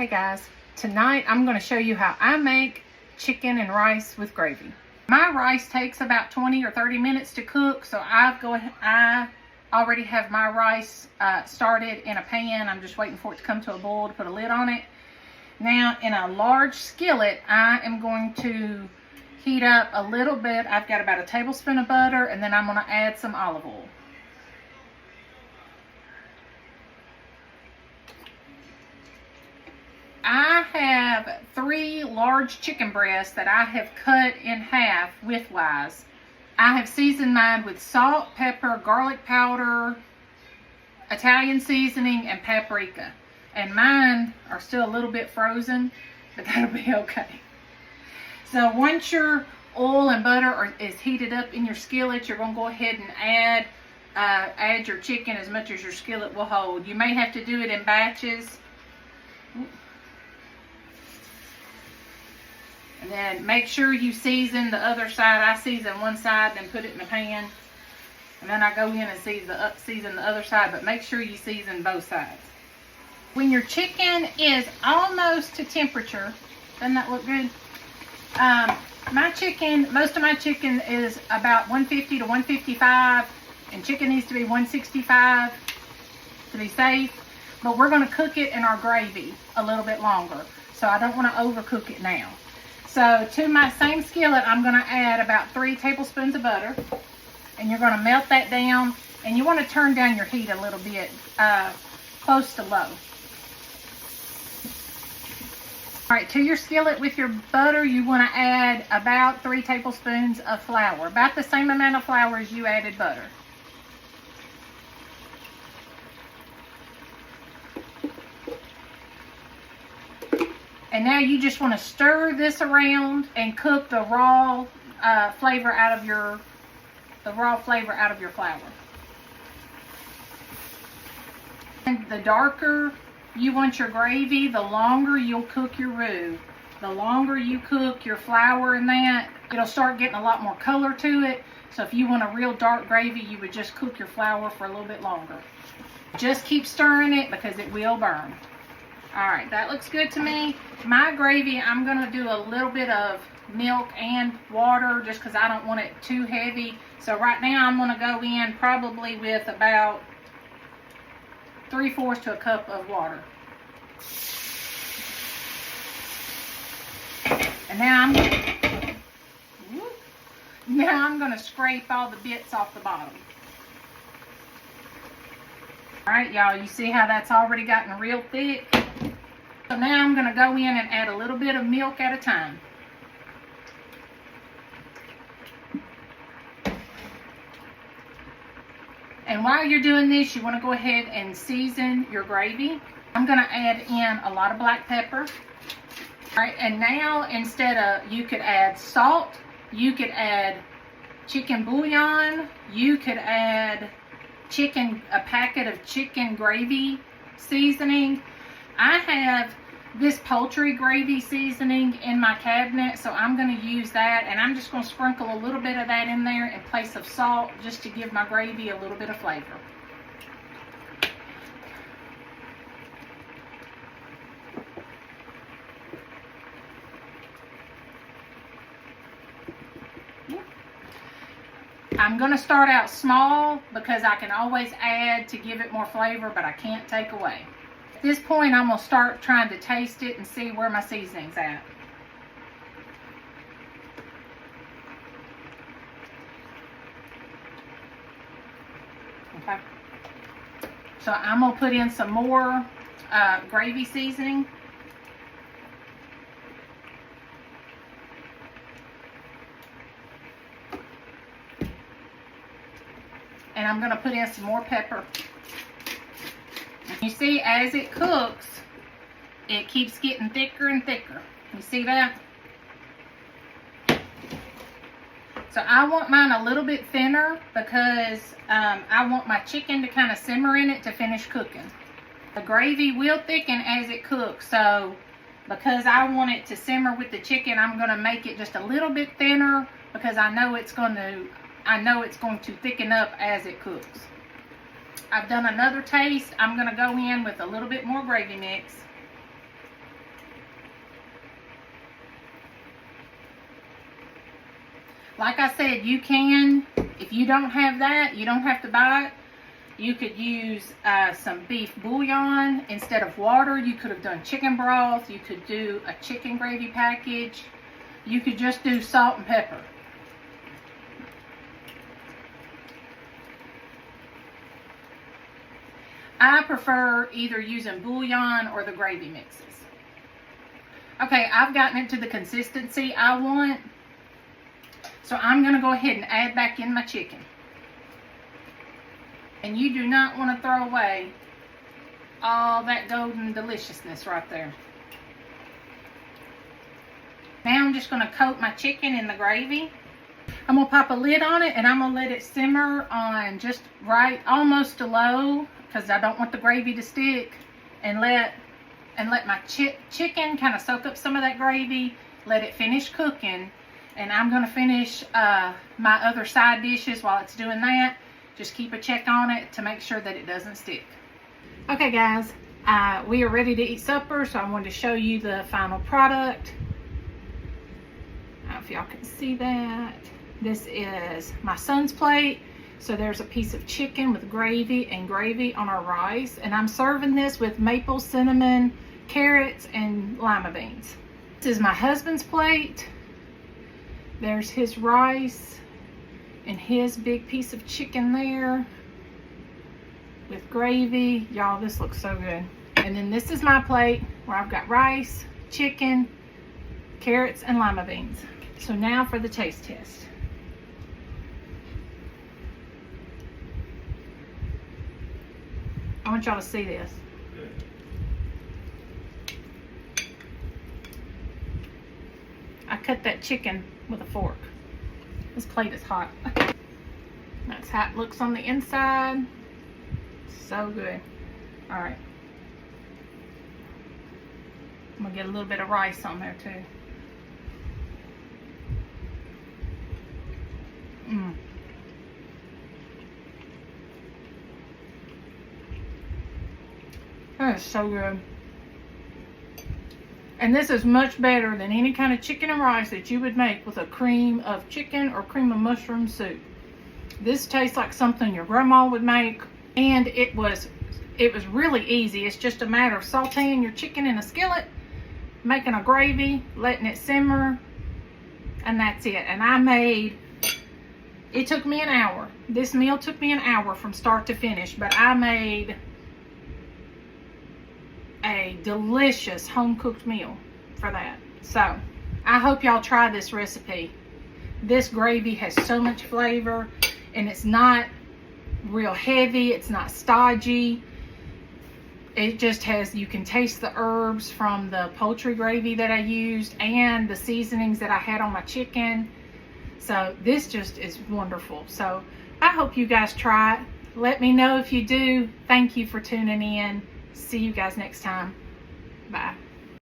Hey guys, tonight I'm going to show you how I make chicken and rice with gravy. My rice takes about 20 or 30 minutes to cook, so I already have my rice started in a pan. I'm just waiting for it to come to a boil to put a lid on it. Now in a large skillet, I am going to heat up a little bit. I've got about a tablespoon of butter, and then I'm going to add some olive oil. I have 3 large chicken breasts that I have cut in half widthwise. I have seasoned mine with salt, pepper, garlic powder, Italian seasoning, and paprika. And mine are still a little bit frozen, but that'll be okay. So once your oil and butter is heated up in your skillet, you're going to go ahead and add your chicken as much as your skillet will hold. You may have to do it in batches. And then make sure you season the other side. I season one side, then put it in the pan. And then I go in and season the other side, but make sure you season both sides. When your chicken is almost to temperature, doesn't that look good? Most of my chicken is about 150 to 155, and chicken needs to be 165 to be safe. But we're going to cook it in our gravy a little bit longer, so I don't want to overcook it now. So to my same skillet, I'm going to add about 3 tablespoons of butter, and you're going to melt that down, and you want to turn down your heat a little bit, close to low. All right, to your skillet with your butter, you want to add about 3 tablespoons of flour, about the same amount of flour as you added butter. And now you just want to stir this around and cook the raw flavor out of your flour. And the darker you want your gravy, the longer you'll cook your roux. The longer you cook your flour in that, it'll start getting a lot more color to it. So if you want a real dark gravy, you would just cook your flour for a little bit longer. Just keep stirring it because it will burn. Alright, that looks good to me. My gravy, I'm going to do a little bit of milk and water just because I don't want it too heavy. So right now I'm going to go in probably with about 3/4 to a cup of water. And now I'm going to scrape all the bits off the bottom. Alright y'all, you see how that's already gotten real thick? So now I'm going to go in and add a little bit of milk at a time. And while you're doing this, you want to go ahead and season your gravy. I'm going to add in a lot of black pepper. Alright, and now you could add salt, you could add chicken bouillon, you could add a packet of chicken gravy seasoning. I have this poultry gravy seasoning in my cabinet, so I'm going to use that, and I'm just going to sprinkle a little bit of that in there in place of salt just to give my gravy a little bit of flavor. I'm going to start out small because I can always add to give it more flavor, but I can't take away. At this point, I'm going to start trying to taste it and see where my seasoning's at. Okay. So I'm going to put in some more gravy seasoning. And I'm going to put in some more pepper. You see, as it cooks, it keeps getting thicker and thicker. You see that? So I want mine a little bit thinner because I want my chicken to kind of simmer in it to finish cooking. The gravy will thicken as it cooks, so because I want it to simmer with the chicken, I'm going to make it just a little bit thinner because I know it's going to thicken up as it cooks. I've done another taste. I'm going to go in with a little bit more gravy mix. Like I said, you can, if you don't have that, you don't have to buy it. You could use some beef bouillon instead of water. You could have done chicken broth. You could do a chicken gravy package. You could just do salt and pepper. I prefer either using bouillon or the gravy mixes. Okay, I've gotten it to the consistency I want. So I'm going to go ahead and add back in my chicken. And you do not want to throw away all that golden deliciousness right there. Now I'm just going to coat my chicken in the gravy. I'm going to pop a lid on it and I'm going to let it simmer on just right, almost to low, because I don't want the gravy to stick, and let my chicken kind of soak up some of that gravy, let it finish cooking, and I'm going to finish my other side dishes while it's doing that. Just keep a check on it to make sure that it doesn't stick. Okay guys, we are ready to eat supper, so I wanted to show you the final product. I don't know if y'all can see that. This is my son's plate. So there's a piece of chicken with gravy and gravy on our rice. And I'm serving this with maple, cinnamon, carrots, and lima beans. This is my husband's plate. There's his rice and his big piece of chicken there with gravy. Y'all, this looks so good. And then this is my plate where I've got rice, chicken, carrots, and lima beans. So now for the taste test. I want y'all to see this. I cut that chicken with a fork. This plate is hot. That's how it looks on the inside. So good. All right. I'm gonna get a little bit of rice on there too. That is so good. And this is much better than any kind of chicken and rice that you would make with a cream of chicken or cream of mushroom soup. This tastes like something your grandma would make, and it was really easy. It's just a matter of sauteing your chicken in a skillet, making a gravy, letting it simmer, and that's it. And it took me an hour. This meal took me an hour from start to finish, but I made a delicious home-cooked meal for that. So I hope y'all try this recipe. This gravy has so much flavor, and it's not real heavy, it's not stodgy. It just has, you can taste the herbs from the poultry gravy that I used and the seasonings that I had on my chicken. So this just is wonderful. So I hope you guys try it. Let me know if you do. Thank you for tuning in. See you guys next time. Bye.